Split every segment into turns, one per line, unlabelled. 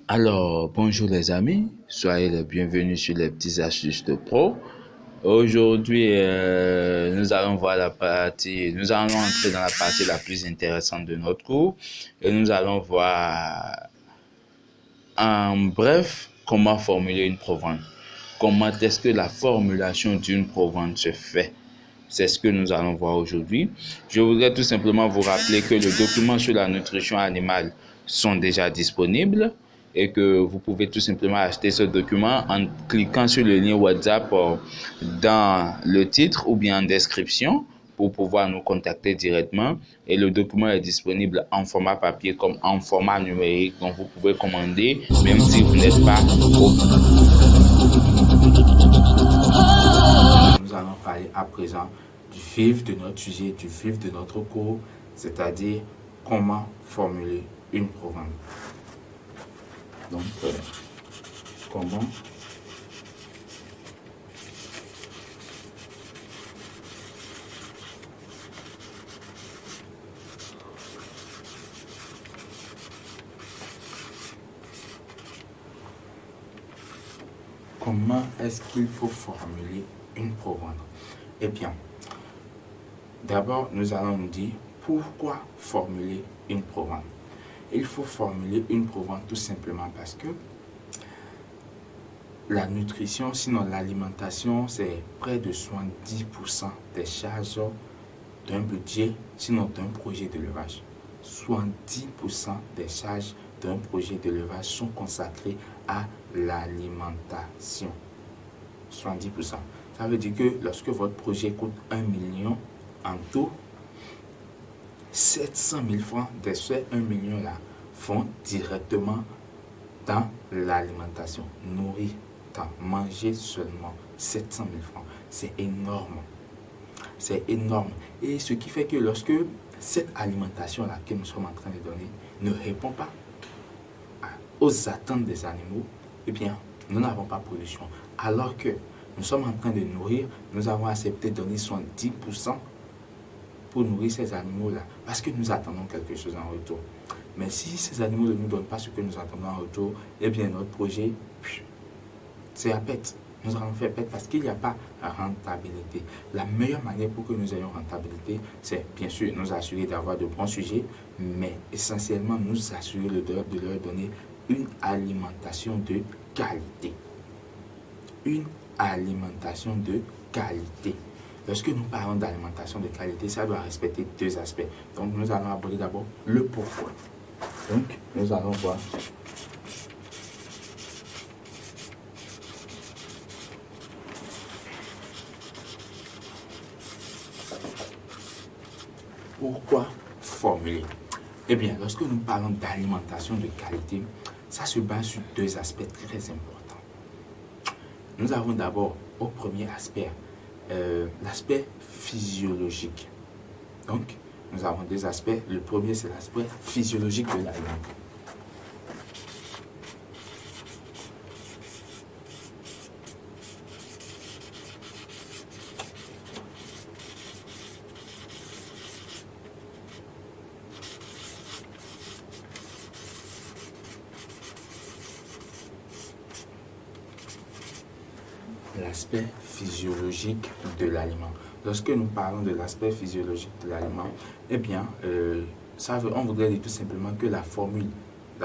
Alors, bonjour les amis, soyez les bienvenus sur les petits astuces de pro. Aujourd'hui, nous allons entrer dans la partie la plus intéressante de notre cours et nous allons voir en bref comment formuler une provence. Comment est-ce que la formulation d'une provence se fait? C'est ce que nous allons voir aujourd'hui. Je voudrais tout simplement vous rappeler que les documents sur la nutrition animale sont déjà disponibles et que vous pouvez tout simplement acheter ce document en cliquant sur le lien WhatsApp dans le titre ou bien en description pour pouvoir nous contacter directement. Et le document est disponible en format papier comme en format numérique. Donc vous pouvez commander même si vous n'êtes pas au... Nous allons parler à présent du vif de notre sujet, du vif de notre cours, c'est-à-dire comment formuler une provence. Donc, comment est-ce qu'il faut formuler une provence? Eh bien, d'abord, nous allons nous dire pourquoi formuler une provence. Il faut formuler une provence tout simplement parce que la nutrition, sinon l'alimentation, c'est près de 70% des charges d'un budget, sinon d'un projet d'élevage. 70% des charges d'un projet d'élevage sont consacrées à l'alimentation. 70%. Ça veut dire que lorsque votre projet coûte 1 million en tout, 700 000 francs de ces 1 million-là vont directement dans l'alimentation. Nourrir, dans manger seulement 700 000 francs. C'est énorme. C'est énorme. Et ce qui fait que lorsque cette alimentation-là que nous sommes en train de donner ne répond pas aux attentes des animaux, eh bien, nous n'avons pas de production. Alors que nous sommes en train de nourrir, nous avons accepté de donner 70% pour nourrir ces animaux-là, parce que nous attendons quelque chose en retour. Mais si ces animaux ne nous donnent pas ce que nous attendons en retour, eh bien, notre projet, c'est à pète. Nous allons faire pète parce qu'il n'y a pas de rentabilité. La meilleure manière pour que nous ayons rentabilité, c'est bien sûr nous assurer d'avoir de bons sujets, mais essentiellement nous assurer de leur donner une alimentation de qualité. Une alimentation de qualité. Lorsque nous parlons d'alimentation de qualité, ça doit respecter deux aspects. Donc nous allons aborder d'abord le pourquoi. Donc nous allons voir pourquoi formuler. Eh bien, lorsque nous parlons d'alimentation de qualité, ça se base sur deux aspects très importants. Nous avons d'abord, au premier aspect, l'aspect physiologique. Donc, nous avons deux aspects. Le premier, c'est l'aspect physiologique de l'aliment. L'aspect physiologique de l'aliment. Lorsque nous parlons de l'aspect physiologique de l'aliment, eh bien, on voudrait dire tout simplement que la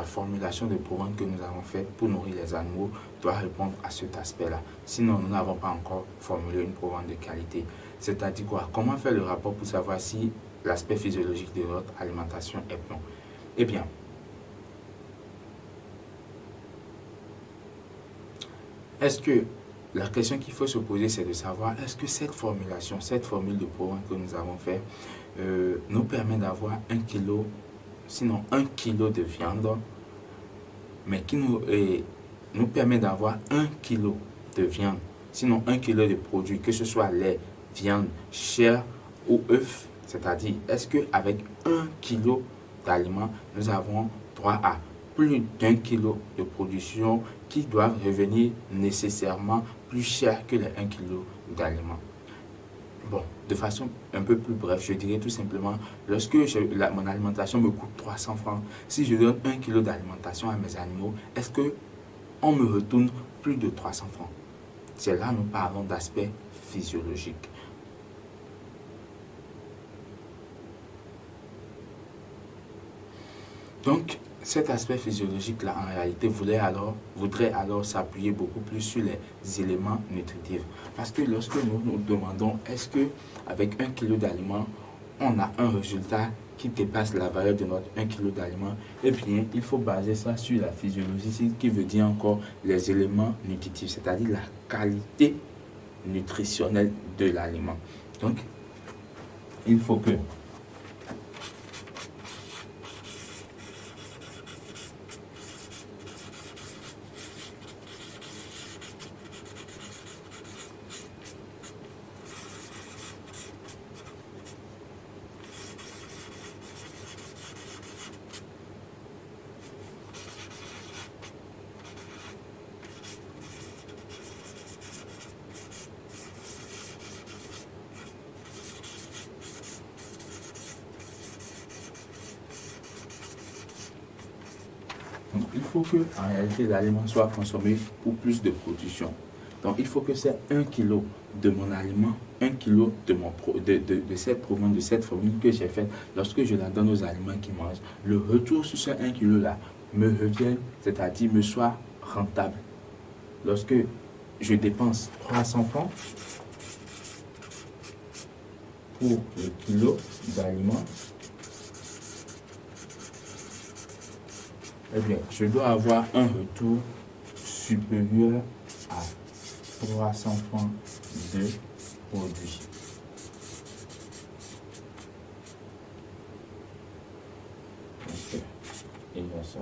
formulation de provence que nous avons faite pour nourrir les animaux doit répondre à cet aspect-là. Sinon, nous n'avons pas encore formulé une provence de qualité. C'est-à-dire quoi? Comment faire le rapport pour savoir si l'aspect physiologique de notre alimentation est bon? Eh bien, est-ce que la question qu'il faut se poser, c'est de savoir est-ce que cette formule de provence que nous avons fait nous permet d'avoir 1 kilo, sinon 1 kilo de viande, mais qui nous permet d'avoir 1 kilo de viande, sinon 1 kilo de produits, que ce soit lait, viande, chair ou œufs. C'est-à-dire, est-ce qu'avec 1 kilo d'aliments, nous avons droit à plus d'1 kilo de production qui doivent revenir nécessairement plus cher que les 1 kg d'aliments. Bon, de façon un peu plus bref, je dirais tout simplement, lorsque mon alimentation me coûte 300 francs, si je donne 1 kilo d'alimentation à mes animaux, est-ce que on me retourne plus de 300 francs? C'est là que nous parlons d'aspect physiologique. Donc, cet aspect physiologique-là, en réalité, voudrait alors s'appuyer beaucoup plus sur les éléments nutritifs. Parce que lorsque nous nous demandons, est-ce qu'avec 1 kilo d'aliments, on a un résultat qui dépasse la valeur de notre 1 kilo d'aliments, eh bien, il faut baser ça sur la physiologie, ce qui veut dire encore les éléments nutritifs, c'est-à-dire la qualité nutritionnelle de l'aliment. Donc, il faut que Donc, il faut que, en réalité, l'aliment soit consommé pour plus de production. Donc, il faut que c'est 1 kilo de mon aliment, 1 kilo de cette provenance, de cette formule que j'ai faite, lorsque je la donne aux aliments qui mangent, le retour sur ce 1 kilo-là me revienne, c'est-à-dire me soit rentable. Lorsque je dépense 300 francs pour le kilo d'aliments, eh bien, je dois avoir un retour supérieur à 300 francs de produit. Ok, et bien ça.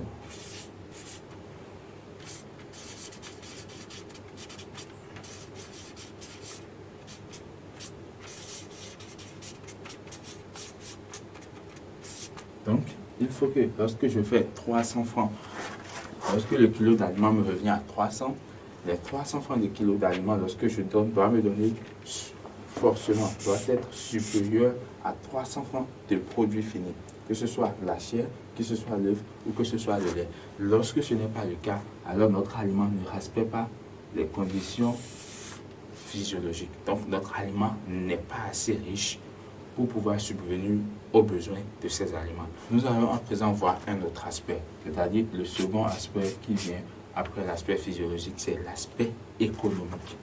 Donc, il faut que lorsque je fais 300 francs, lorsque le kilo d'aliment me revient à 300, les 300 francs de kilo d'aliment, lorsque je donne, doit me donner forcément, doit être supérieur à 300 francs de produits finis, que ce soit la chair, que ce soit l'œuf ou que ce soit le lait. Lorsque ce n'est pas le cas, alors notre aliment ne respecte pas les conditions physiologiques. Donc, notre aliment n'est pas assez riche pour pouvoir subvenir aux besoins de ces aliments. Nous allons à présent voir un autre aspect, c'est-à-dire le second aspect qui vient après l'aspect physiologique, c'est l'aspect économique.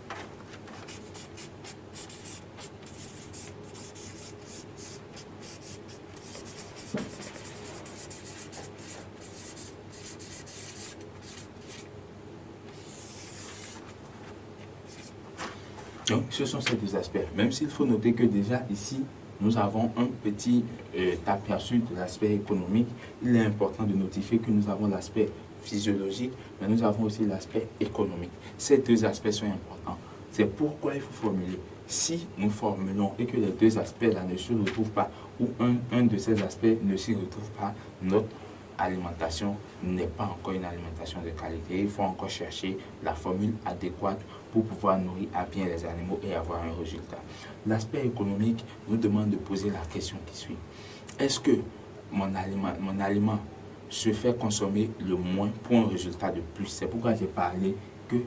Donc, ce sont ces deux aspects. Même s'il faut noter que déjà ici, nous avons un petit aperçu de l'aspect économique, il est important de notifier que nous avons l'aspect physiologique, mais nous avons aussi l'aspect économique. Ces deux aspects sont importants. C'est pourquoi il faut formuler. Si nous formulons et que les deux aspects-là ne se retrouvent pas, ou un de ces aspects ne s'y retrouve pas, notre alimentation n'est pas encore une alimentation de qualité. Il faut encore chercher la formule adéquate pour pouvoir nourrir à bien les animaux et avoir un résultat. L'aspect économique nous demande de poser la question qui suit. Est-ce que mon aliment se fait consommer le moins pour un résultat de plus? C'est pourquoi j'ai parlé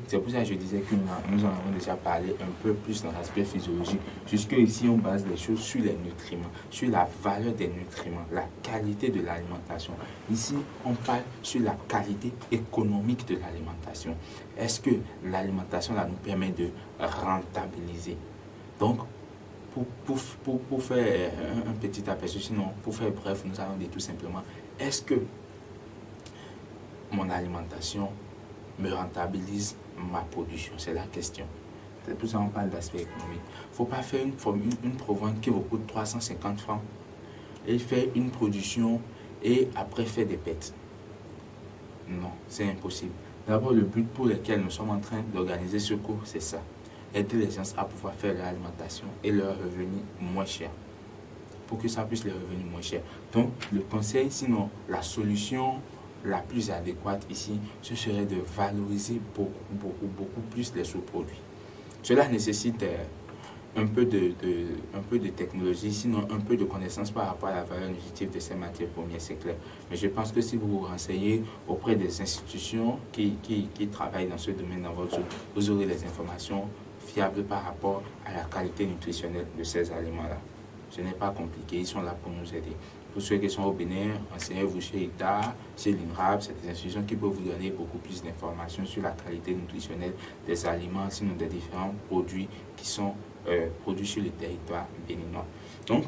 c'est pour ça que je disais que nous en avons déjà parlé un peu plus dans l'aspect physiologique. Jusque ici, on base les choses sur les nutriments, sur la valeur des nutriments, la qualité de l'alimentation. Ici, on parle sur la qualité économique de l'alimentation. Est-ce que l'alimentation là nous permet de rentabiliser? Donc, pour faire un petit aperçu, sinon, pour faire bref, nous allons dire tout simplement, est-ce que mon alimentation me rentabilise ma production? C'est la question. C'est pour ça qu'on parle d'aspect économique. Il ne faut pas faire une provenance qui vous coûte 350 francs et faire une production et après faire des pertes. Non, c'est impossible. D'abord, le but pour lequel nous sommes en train d'organiser ce cours, c'est ça. Aider les gens à pouvoir faire leur alimentation et leur revenu moins cher. Pour que ça puisse les revenir moins cher. Donc, le conseil, sinon, la solution la plus adéquate ici, ce serait de valoriser beaucoup plus les sous-produits. Cela nécessite un peu de technologie, sinon un peu de connaissances par rapport à la valeur nutritive de ces matières premières, c'est clair. Mais je pense que si vous vous renseignez auprès des institutions qui travaillent dans ce domaine dans votre zone, vous aurez les informations fiables par rapport à la qualité nutritionnelle de ces aliments-là. Ce n'est pas compliqué, ils sont là pour nous aider. Pour ceux qui sont au Bénin, renseignez-vous chez ITA, chez l'INRAP, c'est des institutions qui peuvent vous donner beaucoup plus d'informations sur la qualité nutritionnelle des aliments, sinon des différents produits qui sont produits sur le territoire béninois. Donc,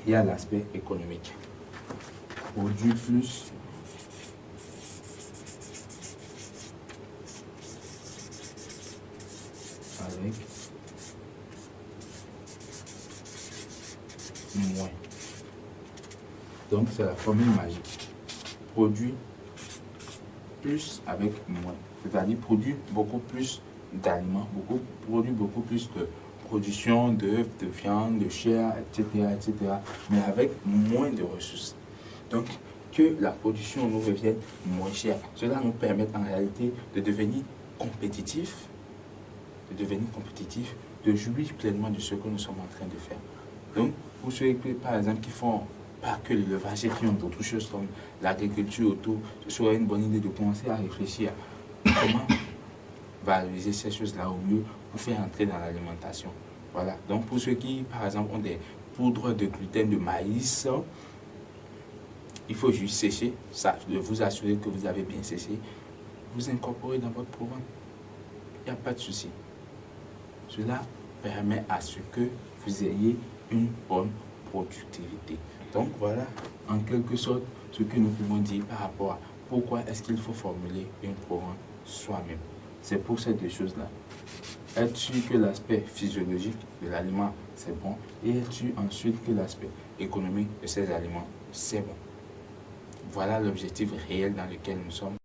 il y a l'aspect économique. Produit plus avec moins. Donc, c'est la formule magique. Produit plus avec moins. C'est-à-dire produit beaucoup plus d'aliments, produit beaucoup plus de production d'œufs, de viande, de chair, etc., mais avec moins de ressources. Donc, que la production nous revienne moins chère. Cela nous permet en réalité de devenir compétitifs, de jouir pleinement de ce que nous sommes en train de faire. Donc, pour ceux qui, par exemple, qui font pas que l'élevage et qui ont d'autres choses comme l'agriculture autour, ce serait une bonne idée de commencer à réfléchir à comment valoriser ces choses-là au mieux pour faire entrer dans l'alimentation. Voilà. Donc, pour ceux qui, par exemple, ont des poudres de gluten de maïs, il faut juste sécher, ça, de vous assurer que vous avez bien séché, vous incorporez dans votre programme. Il n'y a pas de souci. Cela permet à ce que vous ayez une bonne productivité. Donc voilà, en quelque sorte, ce que nous pouvons dire par rapport à pourquoi est-ce qu'il faut formuler un programme soi-même. C'est pour ces deux choses-là. Être sûr que l'aspect physiologique de l'aliment, c'est bon, et être sûr ensuite que l'aspect économique de ces aliments, c'est bon. Voilà l'objectif réel dans lequel nous sommes